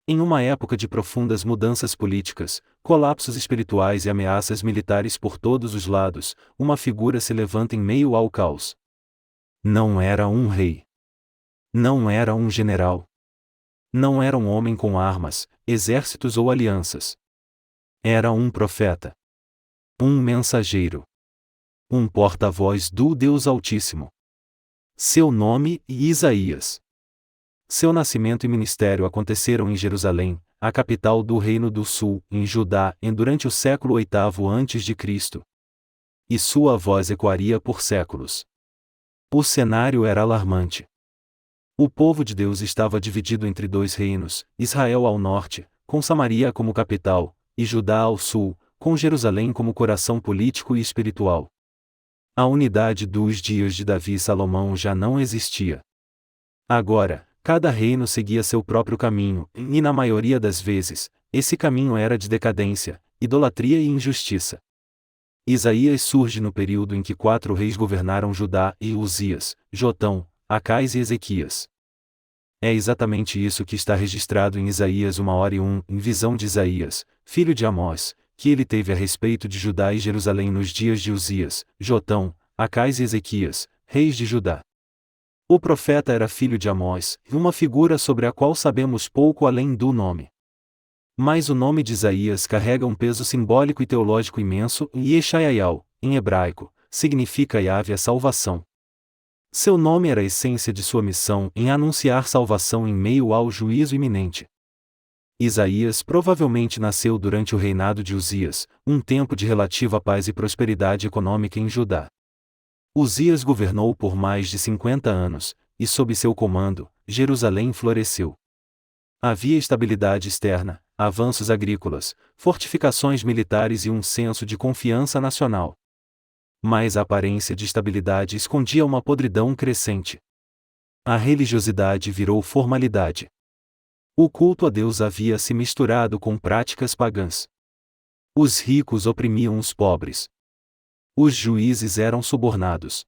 Em uma época de profundas mudanças políticas, colapsos espirituais e ameaças militares por todos os lados, uma figura se levanta em meio ao caos. Não era um rei. Não era um general. Não era um homem com armas, exércitos ou alianças. Era um profeta. Um mensageiro. Um porta-voz do Deus Altíssimo. Seu nome, Isaías. Seu nascimento e ministério aconteceram em Jerusalém, a capital do Reino do Sul, em Judá, durante o século VIII a.C. E sua voz ecoaria por séculos. O cenário era alarmante. O povo de Deus estava dividido entre dois reinos, Israel ao norte, com Samaria como capital, e Judá ao sul, com Jerusalém como coração político e espiritual. A unidade dos dias de Davi e Salomão já não existia. Agora, cada reino seguia seu próprio caminho, e na maioria das vezes, esse caminho era de decadência, idolatria e injustiça. Isaías surge no período em que 4 reis governaram Judá: Uzias, Jotão, Acais e Ezequias. É exatamente isso que está registrado em Isaías 1:1, em visão de Isaías, filho de Amós, que ele teve a respeito de Judá e Jerusalém nos dias de Uzias, Jotão, Acais e Ezequias, reis de Judá. O profeta era filho de Amós, uma figura sobre a qual sabemos pouco além do nome. Mas o nome de Isaías carrega um peso simbólico e teológico imenso, e Yeshayayal, em hebraico, significa Yahvé a salvação. Seu nome era a essência de sua missão em anunciar salvação em meio ao juízo iminente. Isaías provavelmente nasceu durante o reinado de Uzias, um tempo de relativa paz e prosperidade econômica em Judá. Uzias governou por mais de 50 anos, e sob seu comando, Jerusalém floresceu. Havia estabilidade externa, avanços agrícolas, fortificações militares e um senso de confiança nacional. Mas a aparência de estabilidade escondia uma podridão crescente. A religiosidade virou formalidade. O culto a Deus havia se misturado com práticas pagãs. Os ricos oprimiam os pobres. Os juízes eram subornados.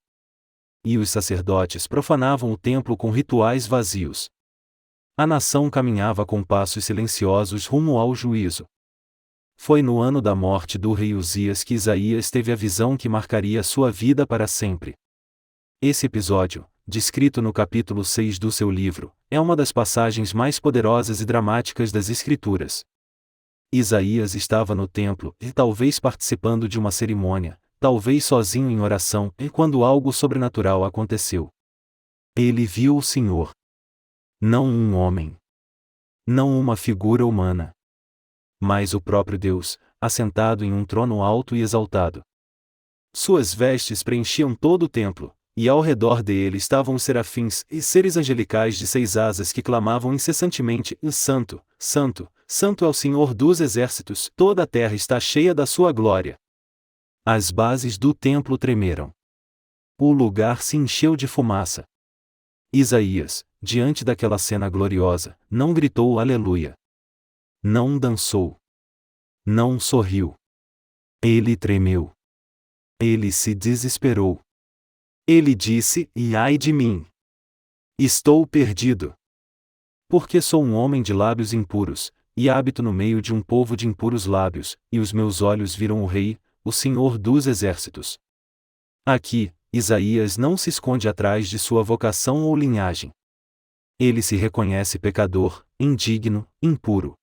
E os sacerdotes profanavam o templo com rituais vazios. A nação caminhava com passos silenciosos rumo ao juízo. Foi no ano da morte do rei Uzias que Isaías teve a visão que marcaria sua vida para sempre. Esse episódio, descrito no capítulo 6 do seu livro, é uma das passagens mais poderosas e dramáticas das Escrituras. Isaías estava no templo, e talvez participando de uma cerimônia, talvez sozinho em oração, e quando algo sobrenatural aconteceu. Ele viu o Senhor. Não um homem. Não uma figura humana. Mas o próprio Deus, assentado em um trono alto e exaltado. Suas vestes preenchiam todo o templo, e ao redor dele estavam os serafins e seres angelicais de 6 asas que clamavam incessantemente: Santo, Santo, Santo é o Senhor dos exércitos, toda a terra está cheia da sua glória. As bases do templo tremeram. O lugar se encheu de fumaça. Isaías, diante daquela cena gloriosa, não gritou aleluia. Não dançou. Não sorriu. Ele tremeu. Ele se desesperou. Ele disse: ai de mim! Estou perdido. Porque sou um homem de lábios impuros, e habito no meio de um povo de impuros lábios, e os meus olhos viram o Rei, o Senhor dos exércitos. Aqui, Isaías não se esconde atrás de sua vocação ou linhagem. Ele se reconhece pecador, indigno, impuro.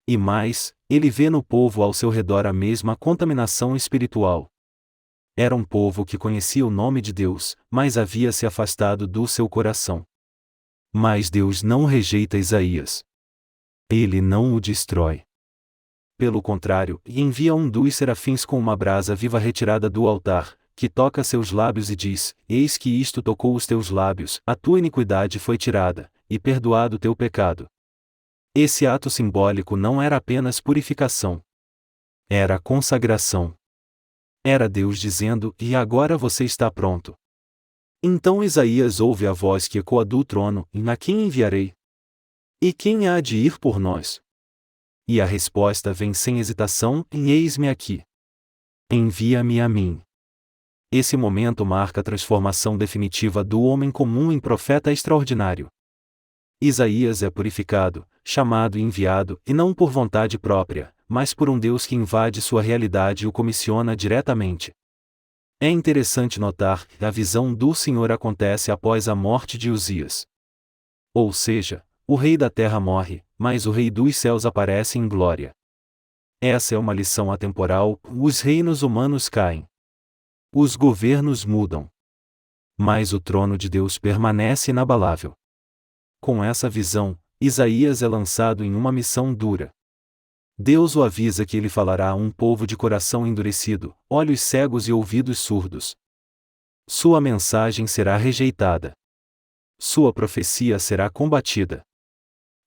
E mais, ele vê no povo ao seu redor a mesma contaminação espiritual. Era um povo que conhecia o nome de Deus, mas havia se afastado do seu coração. Mas Deus não rejeita Isaías. Ele não o destrói. Pelo contrário, envia um dos serafins com uma brasa viva retirada do altar, que toca seus lábios e diz: eis que isto tocou os teus lábios, a tua iniquidade foi tirada, e perdoado o teu pecado. Esse ato simbólico não era apenas purificação. Era consagração. Era Deus dizendo: e agora você está pronto. Então Isaías ouve a voz que ecoa do trono: a quem enviarei? E quem há de ir por nós? E a resposta vem sem hesitação: eis-me aqui. Envia-me a mim. Esse momento marca a transformação definitiva do homem comum em profeta extraordinário. Isaías é purificado, chamado e enviado, e não por vontade própria, mas por um Deus que invade sua realidade e o comissiona diretamente. É interessante notar que a visão do Senhor acontece após a morte de Uzias. Ou seja, o rei da terra morre, mas o rei dos céus aparece em glória. Essa é uma lição atemporal: os reinos humanos caem. Os governos mudam. Mas o trono de Deus permanece inabalável. Com essa visão, Isaías é lançado em uma missão dura. Deus o avisa que ele falará a um povo de coração endurecido, olhos cegos e ouvidos surdos. Sua mensagem será rejeitada. Sua profecia será combatida.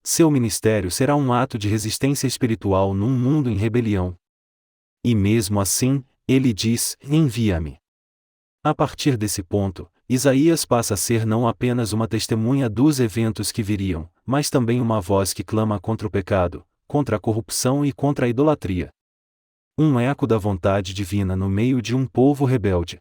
Seu ministério será um ato de resistência espiritual num mundo em rebelião. E mesmo assim, ele diz: envia-me. A partir desse ponto, Isaías passa a ser não apenas uma testemunha dos eventos que viriam, mas também uma voz que clama contra o pecado, contra a corrupção e contra a idolatria. Um eco da vontade divina no meio de um povo rebelde.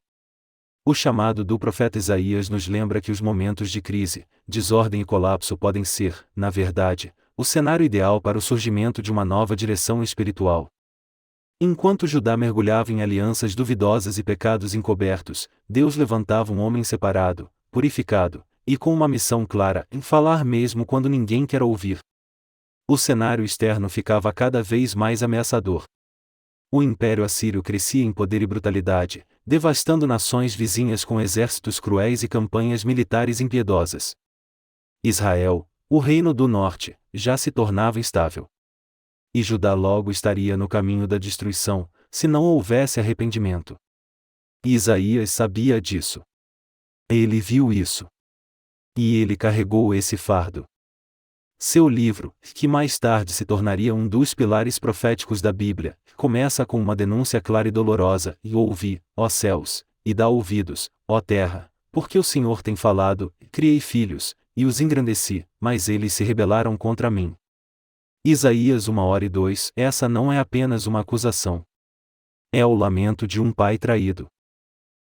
O chamado do profeta Isaías nos lembra que os momentos de crise, desordem e colapso podem ser, na verdade, o cenário ideal para o surgimento de uma nova direção espiritual. Enquanto Judá mergulhava em alianças duvidosas e pecados encobertos, Deus levantava um homem separado, purificado, e com uma missão clara em falar mesmo quando ninguém quer ouvir. O cenário externo ficava cada vez mais ameaçador. O Império Assírio crescia em poder e brutalidade, devastando nações vizinhas com exércitos cruéis e campanhas militares impiedosas. Israel, o reino do norte, já se tornava instável. E Judá logo estaria no caminho da destruição, se não houvesse arrependimento. E Isaías sabia disso. Ele viu isso. E ele carregou esse fardo. Seu livro, que mais tarde se tornaria um dos pilares proféticos da Bíblia, começa com uma denúncia clara e dolorosa: e ouvi, ó céus, e dá ouvidos, ó terra, porque o Senhor tem falado: criei filhos, e os engrandeci, mas eles se rebelaram contra mim. Isaías 1:2. Essa não é apenas uma acusação. É o lamento de um pai traído.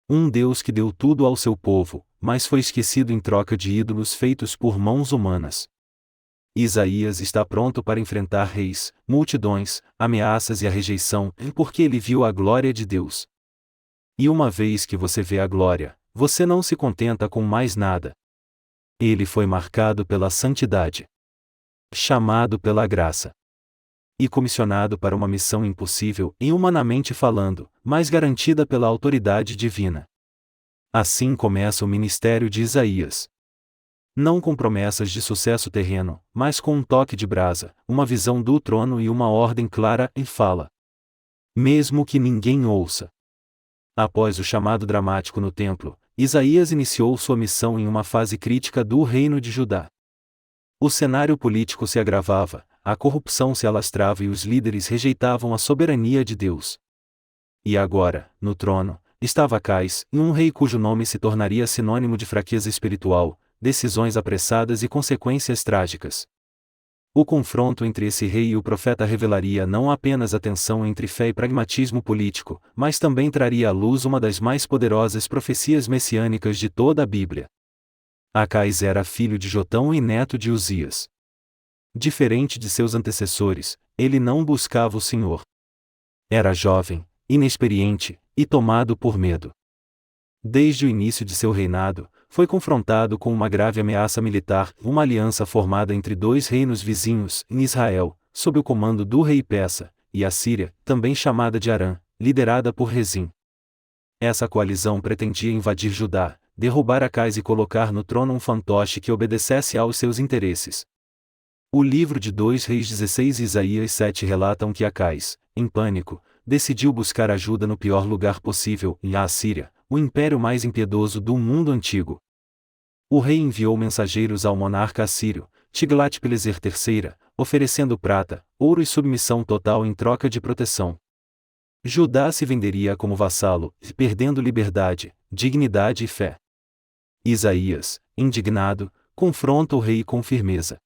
Um Deus que deu tudo ao seu povo, mas foi esquecido em troca de ídolos feitos por mãos humanas. Isaías está pronto para enfrentar reis, multidões, ameaças e a rejeição, porque ele viu a glória de Deus. E uma vez que você vê a glória, você não se contenta com mais nada. Ele foi marcado pela santidade, chamado pela graça e comissionado para uma missão impossível, humanamente falando, mas garantida pela autoridade divina. Assim começa o ministério de Isaías. Não com promessas de sucesso terreno, mas com um toque de brasa, uma visão do trono e uma ordem clara e fala. Mesmo que ninguém ouça. Após o chamado dramático no templo, Isaías iniciou sua missão em uma fase crítica do reino de Judá. O cenário político se agravava, a corrupção se alastrava e os líderes rejeitavam a soberania de Deus. E agora, no trono, estava Acais, um rei cujo nome se tornaria sinônimo de fraqueza espiritual, decisões apressadas e consequências trágicas. O confronto entre esse rei e o profeta revelaria não apenas a tensão entre fé e pragmatismo político, mas também traria à luz uma das mais poderosas profecias messiânicas de toda a Bíblia. Acais era filho de Jotão e neto de Uzias. Diferente de seus antecessores, ele não buscava o Senhor. Era jovem, inexperiente, e tomado por medo. Desde o início de seu reinado, foi confrontado com uma grave ameaça militar, uma aliança formada entre dois reinos vizinhos, em Israel, sob o comando do rei Persa, e a Síria, também chamada de Arã, liderada por Rezim. Essa coalizão pretendia invadir Judá, derrubar Acais e colocar no trono um fantoche que obedecesse aos seus interesses. O livro de 2 Reis 16 e Isaías 7 relatam que Acais, em pânico, decidiu buscar ajuda no pior lugar possível, em Assíria, o império mais impiedoso do mundo antigo. O rei enviou mensageiros ao monarca assírio, Tiglat-Pileser III, oferecendo prata, ouro e submissão total em troca de proteção. Judá se venderia como vassalo, perdendo liberdade, dignidade e fé. Isaías, indignado, confronta o rei com firmeza.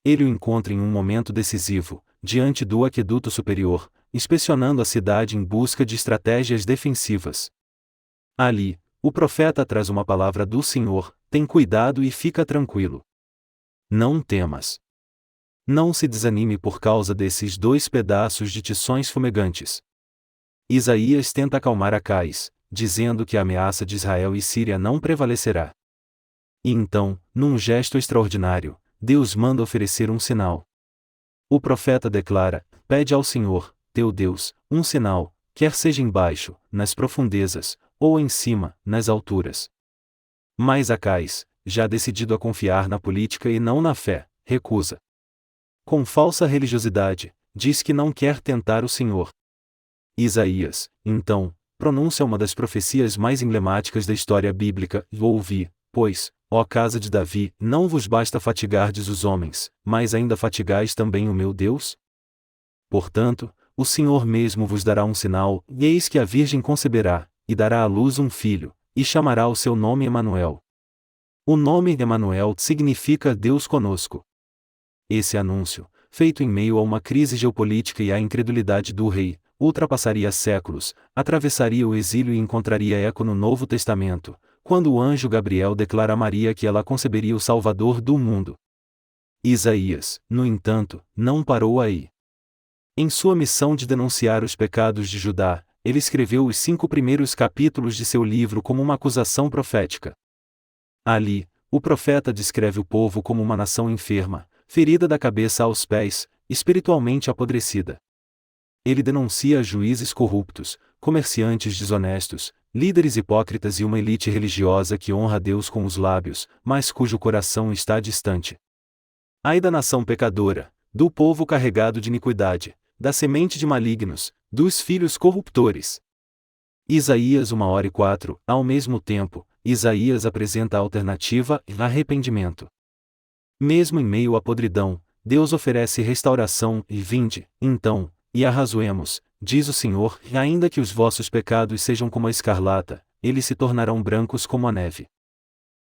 Ele o encontra em um momento decisivo, diante do aqueduto superior, inspecionando a cidade em busca de estratégias defensivas. Ali, o profeta traz uma palavra do Senhor: tem cuidado e fica tranquilo. Não temas. Não se desanime por causa desses 2 pedaços de tições fumegantes. Isaías tenta acalmar Acais, dizendo que a ameaça de Israel e Síria não prevalecerá. E então, num gesto extraordinário, Deus manda oferecer um sinal. O profeta declara: pede ao Senhor, teu Deus, um sinal, quer seja embaixo, nas profundezas, ou em cima, nas alturas. Mas Acais, já decidido a confiar na política e não na fé, recusa. Com falsa religiosidade, diz que não quer tentar o Senhor. Isaías, então, pronuncia uma das profecias mais emblemáticas da história bíblica: ouvi, pois, ó casa de Davi, não vos basta fatigardes os homens, mas ainda fatigais também o meu Deus? Portanto, o Senhor mesmo vos dará um sinal, e eis que a Virgem conceberá, e dará à luz um filho, e chamará o seu nome Emanuel. O nome Emanuel significa Deus conosco. Esse anúncio, feito em meio a uma crise geopolítica e à incredulidade do rei, ultrapassaria séculos, atravessaria o exílio e encontraria eco no Novo Testamento, quando o anjo Gabriel declara a Maria que ela conceberia o Salvador do mundo. Isaías, no entanto, não parou aí. Em sua missão de denunciar os pecados de Judá, ele escreveu os 5 primeiros capítulos de seu livro como uma acusação profética. Ali, o profeta descreve o povo como uma nação enferma, ferida da cabeça aos pés, espiritualmente apodrecida. Ele denuncia juízes corruptos, comerciantes desonestos, líderes hipócritas e uma elite religiosa que honra a Deus com os lábios, mas cujo coração está distante. Ai da nação pecadora, do povo carregado de iniquidade, da semente de malignos, dos filhos corruptores. Isaías 1h04. Ao mesmo tempo, Isaías apresenta a alternativa: arrependimento. Mesmo em meio à podridão, Deus oferece restauração e vinde, então, e arrazoemos, diz o Senhor, e ainda que os vossos pecados sejam como a escarlata, eles se tornarão brancos como a neve.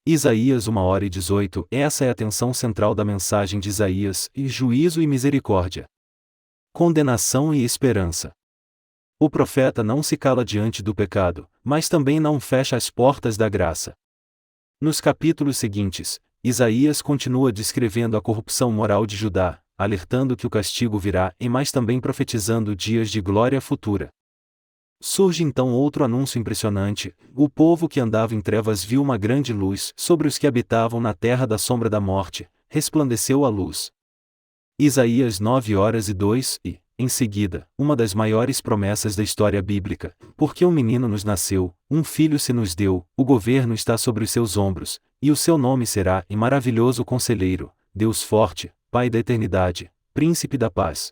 Isaías 1h18. Essa é a tensão central da mensagem de Isaías: e juízo e misericórdia. Condenação e esperança. O profeta não se cala diante do pecado, mas também não fecha as portas da graça. Nos capítulos seguintes, Isaías continua descrevendo a corrupção moral de Judá, alertando que o castigo virá e mas também profetizando dias de glória futura. Surge então outro anúncio impressionante: o povo que andava em trevas viu uma grande luz, sobre os que habitavam na terra da sombra da morte, resplandeceu a luz. Isaías 9h02. E, em seguida, uma das maiores promessas da história bíblica: porque um menino nos nasceu, um filho se nos deu, o governo está sobre os seus ombros, e o seu nome será e maravilhoso Conselheiro, Deus forte, Pai da eternidade, Príncipe da paz.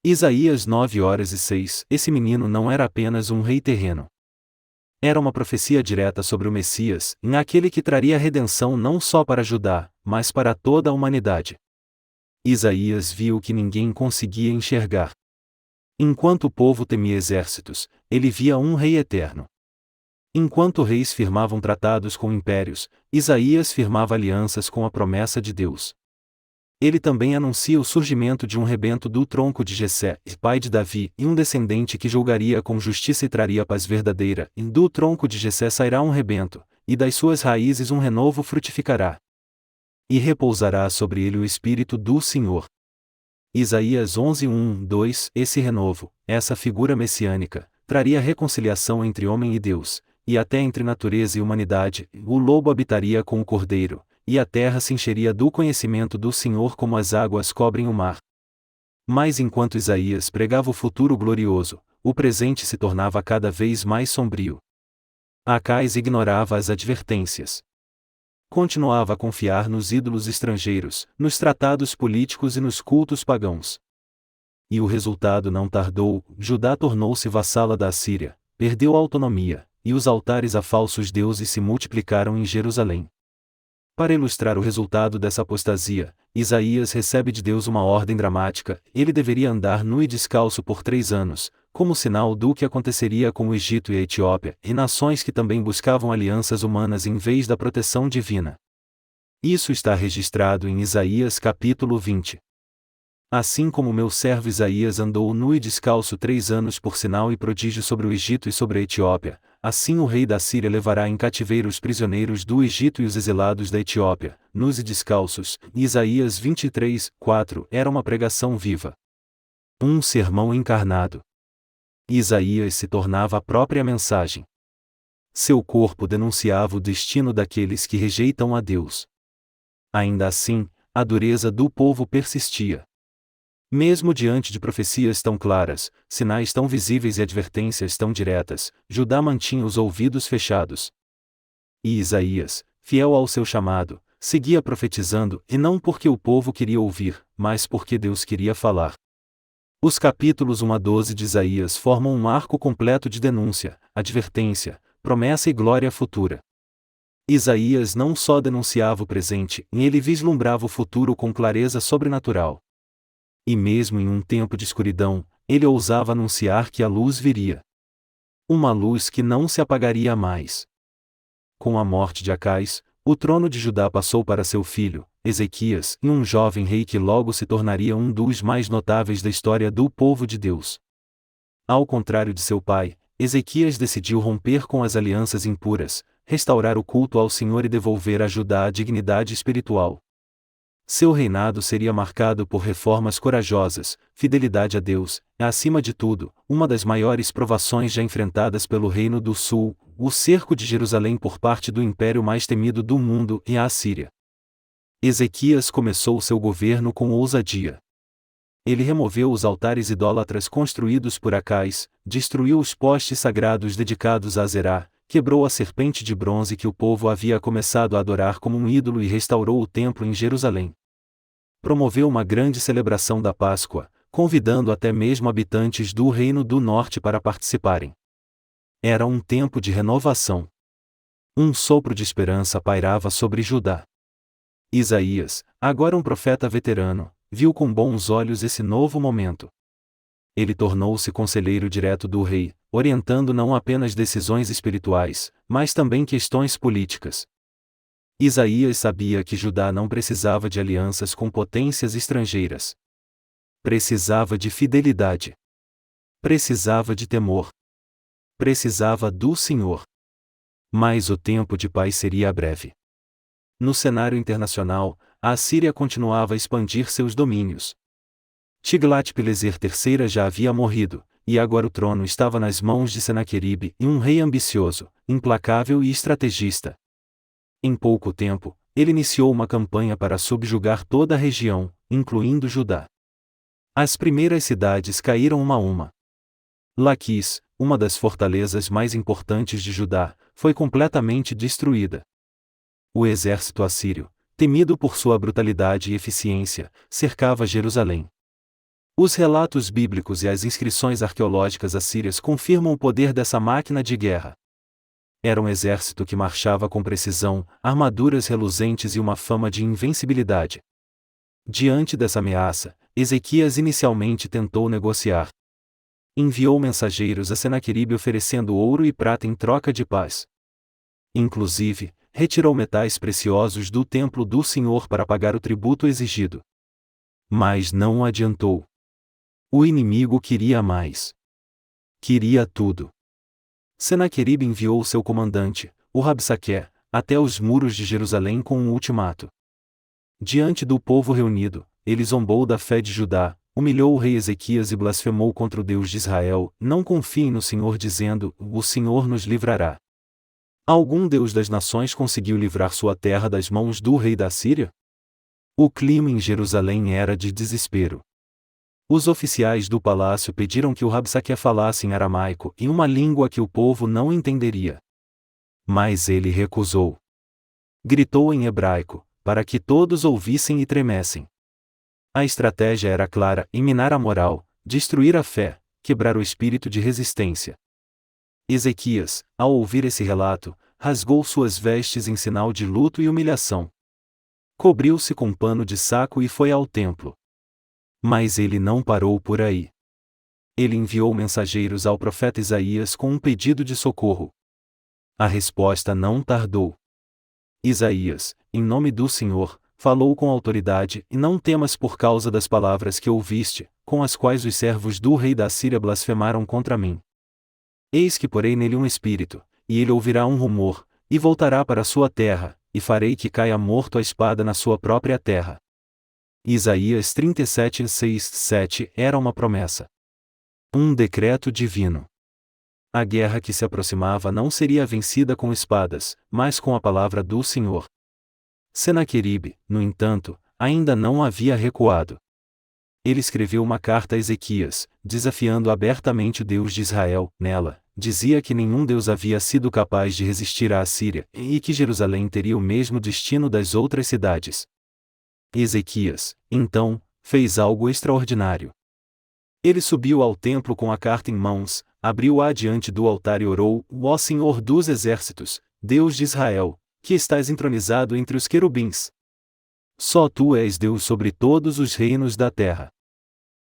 Isaías 9h06. Esse menino não era apenas um rei terreno. Era uma profecia direta sobre o Messias, aquele que traria redenção não só para Judá, mas para toda a humanidade. Isaías viu o que ninguém conseguia enxergar. Enquanto o povo temia exércitos, ele via um rei eterno. Enquanto reis firmavam tratados com impérios, Isaías firmava alianças com a promessa de Deus. Ele também anuncia o surgimento de um rebento do tronco de Jessé, pai de Davi, e um descendente que julgaria com justiça e traria paz verdadeira. E do tronco de Jessé sairá um rebento, e das suas raízes um renovo frutificará. E repousará sobre ele o Espírito do Senhor. Isaías 11:1-2. Esse renovo, essa figura messiânica, traria reconciliação entre homem e Deus, e até entre natureza e humanidade. O lobo habitaria com o cordeiro, e a terra se encheria do conhecimento do Senhor como as águas cobrem o mar. Mas enquanto Isaías pregava o futuro glorioso, o presente se tornava cada vez mais sombrio. Acais ignorava as advertências. Continuava a confiar nos ídolos estrangeiros, nos tratados políticos e nos cultos pagãos. E o resultado não tardou: Judá tornou-se vassala da Assíria, perdeu a autonomia, e os altares a falsos deuses se multiplicaram em Jerusalém. Para ilustrar o resultado dessa apostasia, Isaías recebe de Deus uma ordem dramática: ele deveria andar nu e descalço por 3 anos, como sinal do que aconteceria com o Egito e a Etiópia, e nações que também buscavam alianças humanas em vez da proteção divina. Isso está registrado em Isaías capítulo 20. Assim como meu servo Isaías andou nu e descalço 3 anos por sinal e prodígio sobre o Egito e sobre a Etiópia, assim o rei da Síria levará em cativeiro os prisioneiros do Egito e os exilados da Etiópia, nus e descalços. Isaías 23, 4 era uma pregação viva. Um sermão encarnado. Isaías se tornava a própria mensagem. Seu corpo denunciava o destino daqueles que rejeitam a Deus. Ainda assim, a dureza do povo persistia. Mesmo diante de profecias tão claras, sinais tão visíveis e advertências tão diretas, Judá mantinha os ouvidos fechados. E Isaías, fiel ao seu chamado, seguia profetizando, e não porque o povo queria ouvir, mas porque Deus queria falar. Os capítulos 1 a 12 de Isaías formam um arco completo de denúncia, advertência, promessa e glória futura. Isaías não só denunciava o presente, ele vislumbrava o futuro com clareza sobrenatural. E mesmo em um tempo de escuridão, ele ousava anunciar que a luz viria. Uma luz que não se apagaria mais. Com a morte de Acais, o trono de Judá passou para seu filho, Ezequias, e um jovem rei que logo se tornaria um dos mais notáveis da história do povo de Deus. Ao contrário de seu pai, Ezequias decidiu romper com as alianças impuras, restaurar o culto ao Senhor e devolver a Judá a dignidade espiritual. Seu reinado seria marcado por reformas corajosas, fidelidade a Deus, e, acima de tudo, uma das maiores provações já enfrentadas pelo Reino do Sul, o cerco de Jerusalém por parte do império mais temido do mundo e a Assíria. Ezequias começou seu governo com ousadia. Ele removeu os altares idólatras construídos por Acais, destruiu os postes sagrados dedicados a Azerá, quebrou a serpente de bronze que o povo havia começado a adorar como um ídolo e restaurou o templo em Jerusalém. Promoveu uma grande celebração da Páscoa, convidando até mesmo habitantes do Reino do Norte para participarem. Era um tempo de renovação. Um sopro de esperança pairava sobre Judá. Isaías, agora um profeta veterano, viu com bons olhos esse novo momento. Ele tornou-se conselheiro direto do rei, orientando não apenas decisões espirituais, mas também questões políticas. Isaías sabia que Judá não precisava de alianças com potências estrangeiras. Precisava de fidelidade. Precisava de temor. Precisava do Senhor. Mas o tempo de paz seria breve. No cenário internacional, a Assíria continuava a expandir seus domínios. Tiglat-Pileser III já havia morrido, e agora o trono estava nas mãos de Senaqueribe, um rei ambicioso, implacável e estrategista. Em pouco tempo, ele iniciou uma campanha para subjugar toda a região, incluindo Judá. As primeiras cidades caíram uma a uma. Laquis, uma das fortalezas mais importantes de Judá, foi completamente destruída. O exército assírio, temido por sua brutalidade e eficiência, cercava Jerusalém. Os relatos bíblicos e as inscrições arqueológicas assírias confirmam o poder dessa máquina de guerra. Era um exército que marchava com precisão, armaduras reluzentes e uma fama de invencibilidade. Diante dessa ameaça, Ezequias inicialmente tentou negociar. Enviou mensageiros a Senaqueribe oferecendo ouro e prata em troca de paz. Inclusive, retirou metais preciosos do templo do Senhor para pagar o tributo exigido. Mas não adiantou. O inimigo queria mais. Queria tudo. Senaqueribe enviou seu comandante, o Rabsaqué, até os muros de Jerusalém com um ultimato. Diante do povo reunido, ele zombou da fé de Judá, humilhou o rei Ezequias e blasfemou contra o Deus de Israel: não confiem no Senhor, dizendo: o Senhor nos livrará. Algum Deus das nações conseguiu livrar sua terra das mãos do rei da Síria? O clima em Jerusalém era de desespero. Os oficiais do palácio pediram que o Rabsaqué falasse em aramaico, em uma língua que o povo não entenderia. Mas ele recusou. Gritou em hebraico, para que todos ouvissem e tremessem. A estratégia era clara: minar a moral, destruir a fé, quebrar o espírito de resistência. Ezequias, ao ouvir esse relato, rasgou suas vestes em sinal de luto e humilhação. Cobriu-se com pano de saco e foi ao templo. Mas ele não parou por aí. Ele enviou mensageiros ao profeta Isaías com um pedido de socorro. A resposta não tardou. Isaías, em nome do Senhor, falou com autoridade: e não temas por causa das palavras que ouviste, com as quais os servos do rei da Síria blasfemaram contra mim. Eis que porei nele um espírito, e ele ouvirá um rumor, e voltará para sua terra, e farei que caia morto a espada na sua própria terra. Isaías 37, 6, 7 era uma promessa. Um decreto divino. A guerra que se aproximava não seria vencida com espadas, mas com a palavra do Senhor. Senaqueribe, no entanto, ainda não havia recuado. Ele escreveu uma carta a Ezequias, desafiando abertamente o Deus de Israel. Nela, dizia que nenhum Deus havia sido capaz de resistir à Assíria, e que Jerusalém teria o mesmo destino das outras cidades. Ezequias, então, fez algo extraordinário. Ele subiu ao templo com a carta em mãos, abriu-a diante do altar e orou: Ó Senhor dos exércitos, Deus de Israel, que estás entronizado entre os querubins. Só tu és Deus sobre todos os reinos da terra.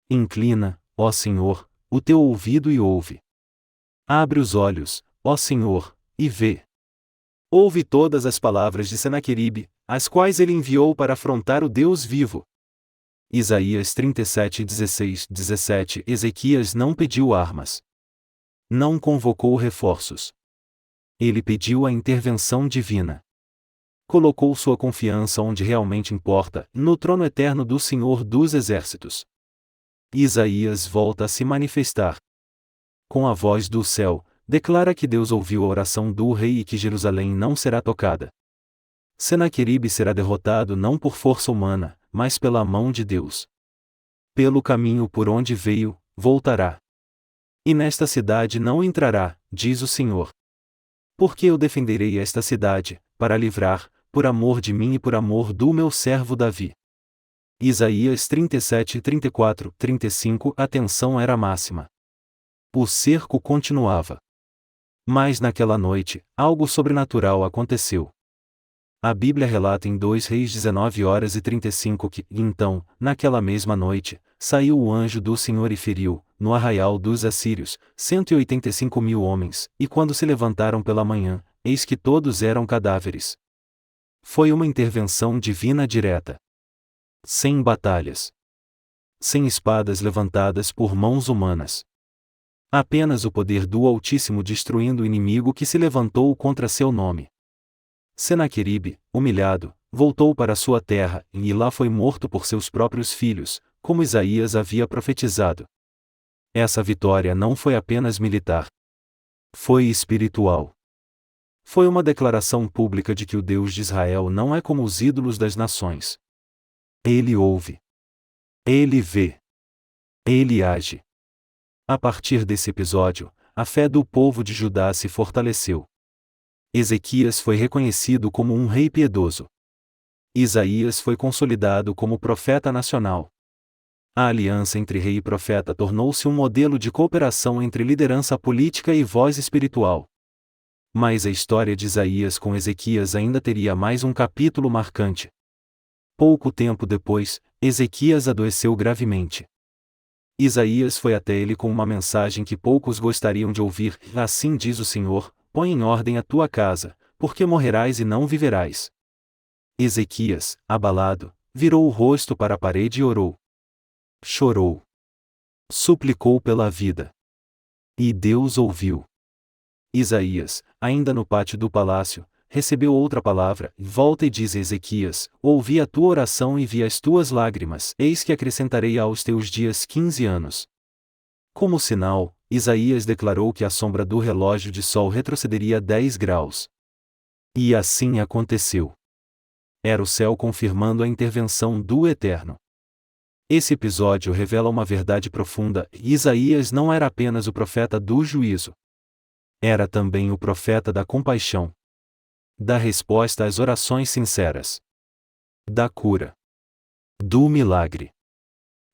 Inclina, ó Senhor, o teu ouvido e ouve. Abre os olhos, ó Senhor, e vê. Ouve todas as palavras de Senaqueribe, as quais ele enviou para afrontar o Deus vivo. Isaías 37, 16, 17 Ezequias não pediu armas. Não convocou reforços. Ele pediu a intervenção divina. Colocou sua confiança onde realmente importa, no trono eterno do Senhor dos Exércitos. Isaías volta a se manifestar. Com a voz do céu, declara que Deus ouviu a oração do rei e que Jerusalém não será tocada. Senaqueribe será derrotado não por força humana, mas pela mão de Deus. Pelo caminho por onde veio, voltará. E nesta cidade não entrará, diz o Senhor. Porque eu defenderei esta cidade, para livrar, por amor de mim e por amor do meu servo Davi. Isaías 37, 34, 35 A tensão era máxima. O cerco continuava. Mas naquela noite, algo sobrenatural aconteceu. A Bíblia relata em 2 Reis 19 horas e 35 que, então, naquela mesma noite, saiu o anjo do Senhor e feriu, no arraial dos assírios, 185.000 homens, e quando se levantaram pela manhã, eis que todos eram cadáveres. Foi uma intervenção divina direta. Sem batalhas. Sem espadas levantadas por mãos humanas. Apenas o poder do Altíssimo destruindo o inimigo que se levantou contra seu nome. Senaqueribe, humilhado, voltou para sua terra, e lá foi morto por seus próprios filhos, como Isaías havia profetizado. Essa vitória não foi apenas militar. Foi espiritual. Foi uma declaração pública de que o Deus de Israel não é como os ídolos das nações. Ele ouve. Ele vê. Ele age. A partir desse episódio, a fé do povo de Judá se fortaleceu. Ezequias foi reconhecido como um rei piedoso. Isaías foi consolidado como profeta nacional. A aliança entre rei e profeta tornou-se um modelo de cooperação entre liderança política e voz espiritual. Mas a história de Isaías com Ezequias ainda teria mais um capítulo marcante. Pouco tempo depois, Ezequias adoeceu gravemente. Isaías foi até ele com uma mensagem que poucos gostariam de ouvir: Assim diz o Senhor, põe em ordem a tua casa, porque morrerás e não viverás. Ezequias, abalado, virou o rosto para a parede e orou. Chorou. Suplicou pela vida. E Deus ouviu. Isaías, ainda no pátio do palácio, recebeu outra palavra: Volta e diz a Ezequias: Ouvi a tua oração e vi as tuas lágrimas, eis que acrescentarei aos teus dias 15 anos. Como sinal, Isaías declarou que a sombra do relógio de sol retrocederia 10 graus. E assim aconteceu. Era o céu confirmando a intervenção do Eterno. Esse episódio revela uma verdade profunda: Isaías não era apenas o profeta do juízo. Era também o profeta da compaixão. Da resposta às orações sinceras. Da cura. Do milagre.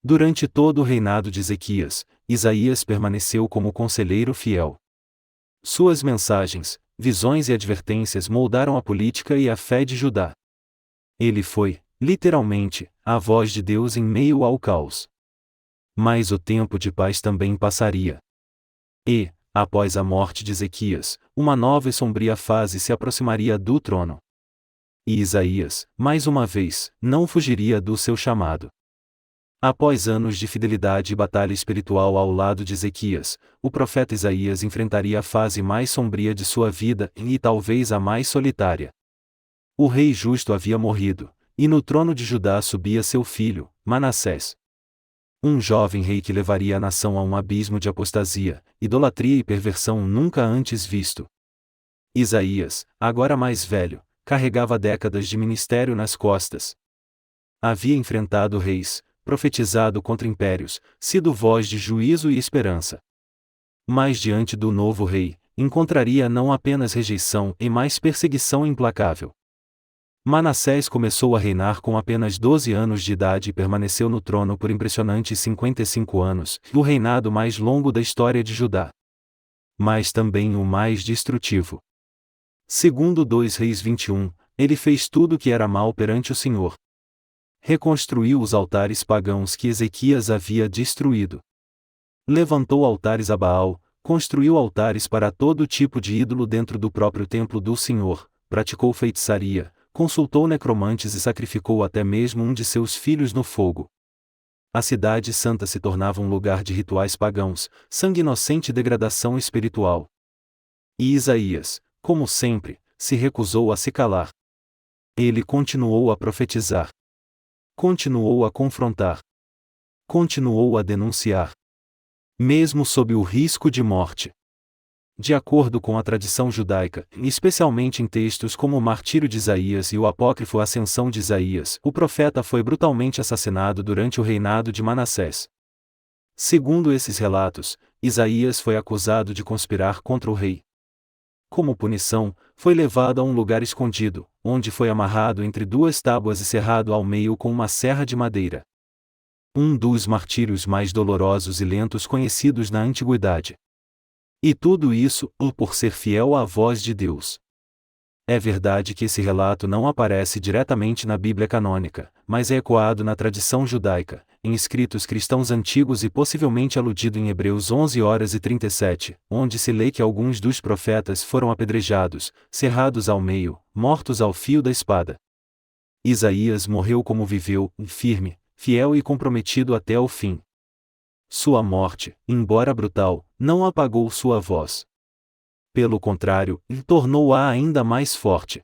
Durante todo o reinado de Ezequias, Isaías permaneceu como conselheiro fiel. Suas mensagens, visões e advertências moldaram a política e a fé de Judá. Ele foi, literalmente, a voz de Deus em meio ao caos. Mas o tempo de paz também passaria. E, após a morte de Ezequias, uma nova e sombria fase se aproximaria do trono. E Isaías, mais uma vez, não fugiria do seu chamado. Após anos de fidelidade e batalha espiritual ao lado de Ezequias, o profeta Isaías enfrentaria a fase mais sombria de sua vida e talvez a mais solitária. O rei justo havia morrido, e no trono de Judá subia seu filho, Manassés. Um jovem rei que levaria a nação a um abismo de apostasia, idolatria e perversão nunca antes visto. Isaías, agora mais velho, carregava décadas de ministério nas costas. Havia enfrentado reis, profetizado contra impérios, sido voz de juízo e esperança. Mas diante do novo rei, encontraria não apenas rejeição e mais perseguição implacável. Manassés começou a reinar com apenas 12 anos de idade e permaneceu no trono por impressionantes 55 anos, o reinado mais longo da história de Judá. Mas também o mais destrutivo. Segundo 2 Reis 21, ele fez tudo o que era mal perante o Senhor. Reconstruiu os altares pagãos que Ezequias havia destruído. Levantou altares a Baal, construiu altares para todo tipo de ídolo dentro do próprio templo do Senhor, praticou feitiçaria, consultou necromantes e sacrificou até mesmo um de seus filhos no fogo. A cidade santa se tornava um lugar de rituais pagãos, sangue inocente e degradação espiritual. E Isaías, como sempre, se recusou a se calar. Ele continuou a profetizar. Continuou a confrontar. Continuou a denunciar. Mesmo sob o risco de morte. De acordo com a tradição judaica, especialmente em textos como o Martírio de Isaías e o apócrifo Ascensão de Isaías, o profeta foi brutalmente assassinado durante o reinado de Manassés. Segundo esses relatos, Isaías foi acusado de conspirar contra o rei. Como punição, foi levado a um lugar escondido, onde foi amarrado entre duas tábuas e cerrado ao meio com uma serra de madeira. Um dos martírios mais dolorosos e lentos conhecidos na antiguidade. E tudo isso, por ser fiel à voz de Deus. É verdade que esse relato não aparece diretamente na Bíblia canônica, mas é ecoado na tradição judaica, em escritos cristãos antigos e possivelmente aludido em Hebreus 11:37, onde se lê que alguns dos profetas foram apedrejados, cerrados ao meio, mortos ao fio da espada. Isaías morreu como viveu, firme, fiel e comprometido até o fim. Sua morte, embora brutal, não apagou sua voz. Pelo contrário, tornou-a ainda mais forte.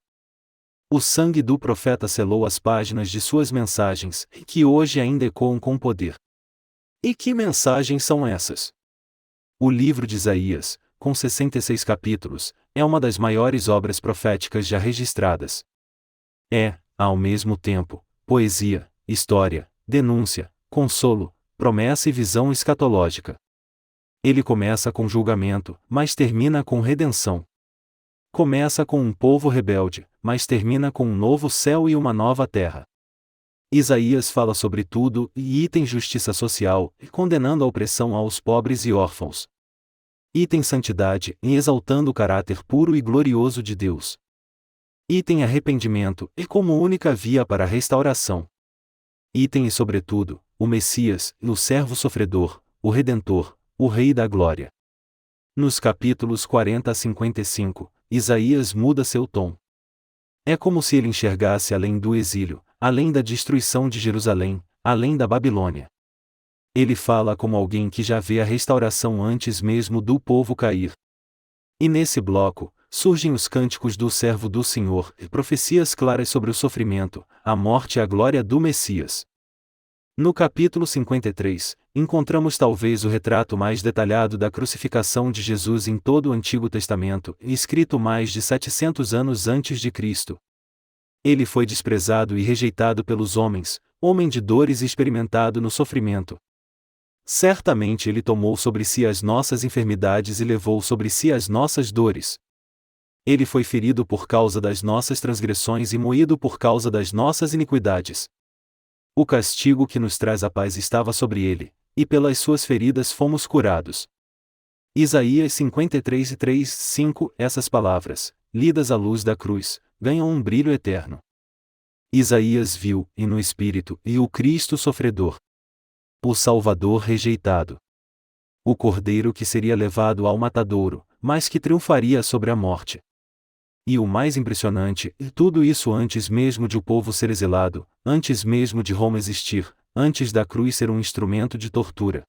O sangue do profeta selou as páginas de suas mensagens, que hoje ainda ecoam com poder. E que mensagens são essas? O livro de Isaías, com 66 capítulos, é uma das maiores obras proféticas já registradas. É, ao mesmo tempo, poesia, história, denúncia, consolo, promessa e visão escatológica. Ele começa com julgamento, mas termina com redenção. Começa com um povo rebelde, mas termina com um novo céu e uma nova terra. Isaías fala sobre tudo e tem justiça social, condenando a opressão aos pobres e órfãos. E tem santidade, exaltando o caráter puro e glorioso de Deus. E tem arrependimento, como única via para a restauração. E tem, sobretudo, o Messias, o servo sofredor, o Redentor, o Rei da Glória. Nos capítulos 40 a 55, Isaías muda seu tom. É como se ele enxergasse além do exílio, além da destruição de Jerusalém, além da Babilônia. Ele fala como alguém que já vê a restauração antes mesmo do povo cair. E nesse bloco, surgem os cânticos do servo do Senhor e profecias claras sobre o sofrimento, a morte e a glória do Messias. No capítulo 53, encontramos talvez o retrato mais detalhado da crucificação de Jesus em todo o Antigo Testamento, escrito mais de 700 anos antes de Cristo. Ele foi desprezado e rejeitado pelos homens, homem de dores e experimentado no sofrimento. Certamente ele tomou sobre si as nossas enfermidades e levou sobre si as nossas dores. Ele foi ferido por causa das nossas transgressões e moído por causa das nossas iniquidades. O castigo que nos traz a paz estava sobre ele, e pelas suas feridas fomos curados. Isaías 53:3-5. Essas palavras, lidas à luz da cruz, ganham um brilho eterno. Isaías viu, e no Espírito, e o Cristo sofredor. O Salvador rejeitado. O Cordeiro que seria levado ao matadouro, mas que triunfaria sobre a morte. E o mais impressionante, tudo isso antes mesmo de o povo ser exilado, antes mesmo de Roma existir, antes da cruz ser um instrumento de tortura.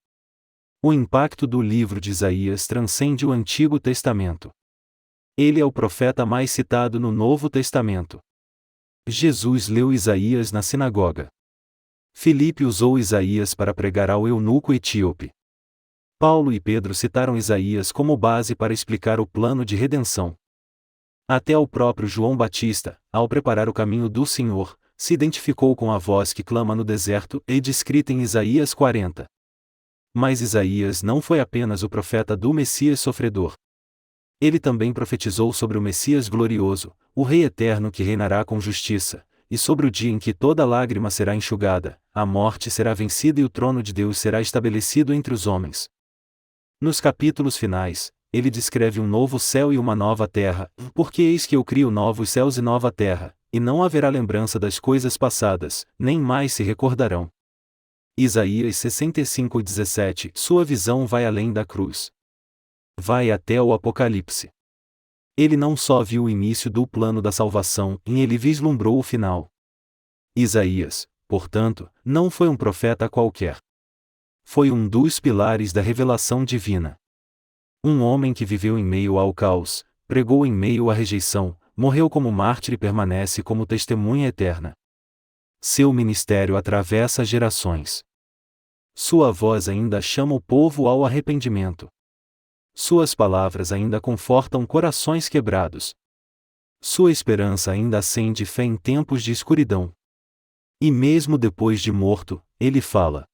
O impacto do livro de Isaías transcende o Antigo Testamento. Ele é o profeta mais citado no Novo Testamento. Jesus leu Isaías na sinagoga. Filipe usou Isaías para pregar ao eunuco etíope. Paulo e Pedro citaram Isaías como base para explicar o plano de redenção. Até o próprio João Batista, ao preparar o caminho do Senhor, se identificou com a voz que clama no deserto e descrita em Isaías 40. Mas Isaías não foi apenas o profeta do Messias sofredor. Ele também profetizou sobre o Messias glorioso, o Rei eterno que reinará com justiça, e sobre o dia em que toda lágrima será enxugada, a morte será vencida e o trono de Deus será estabelecido entre os homens. Nos capítulos finais, ele descreve um novo céu e uma nova terra, porque eis que eu crio novos céus e nova terra, e não haverá lembrança das coisas passadas, nem mais se recordarão. Isaías 65:17. Sua visão vai além da cruz. Vai até o Apocalipse. Ele não só viu o início do plano da salvação, ele vislumbrou o final. Isaías, portanto, não foi um profeta qualquer. Foi um dos pilares da revelação divina. Um homem que viveu em meio ao caos, pregou em meio à rejeição, morreu como mártir e permanece como testemunha eterna. Seu ministério atravessa gerações. Sua voz ainda chama o povo ao arrependimento. Suas palavras ainda confortam corações quebrados. Sua esperança ainda acende fé em tempos de escuridão. E mesmo depois de morto, ele fala.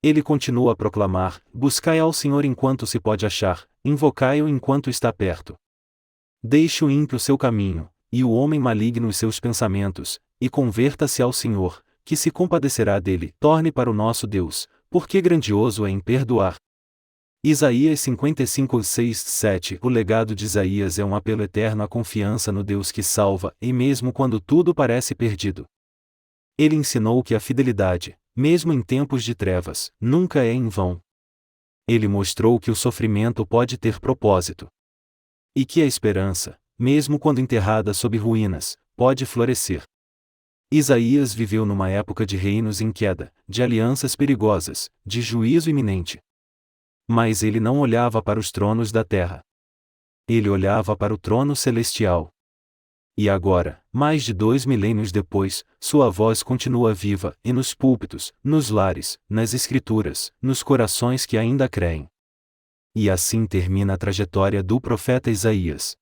Ele continua a proclamar: buscai ao Senhor enquanto se pode achar, invocai-o enquanto está perto. Deixe o ímpio seu caminho, e o homem maligno os seus pensamentos, e converta-se ao Senhor, que se compadecerá dele. Torne para o nosso Deus, porque grandioso é em perdoar. Isaías 55:6-7. O legado de Isaías é um apelo eterno à confiança no Deus que salva, e mesmo quando tudo parece perdido. Ele ensinou que a fidelidade, mesmo em tempos de trevas, nunca é em vão. Ele mostrou que o sofrimento pode ter propósito. E que a esperança, mesmo quando enterrada sob ruínas, pode florescer. Isaías viveu numa época de reinos em queda, de alianças perigosas, de juízo iminente. Mas ele não olhava para os tronos da terra. Ele olhava para o trono celestial. E agora, mais de 2 milênios depois, sua voz continua viva, e nos púlpitos, nos lares, nas escrituras, nos corações que ainda creem. E assim termina a trajetória do profeta Isaías.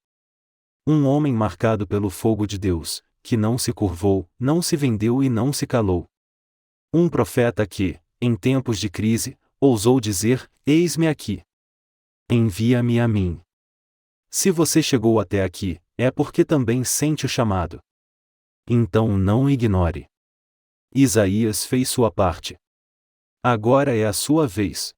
Um homem marcado pelo fogo de Deus, que não se curvou, não se vendeu e não se calou. Um profeta que, em tempos de crise, ousou dizer: eis-me aqui. Envia-me a mim. Se você chegou até aqui, é porque também sente o chamado. Então não o ignore. Isaías fez sua parte. Agora é a sua vez.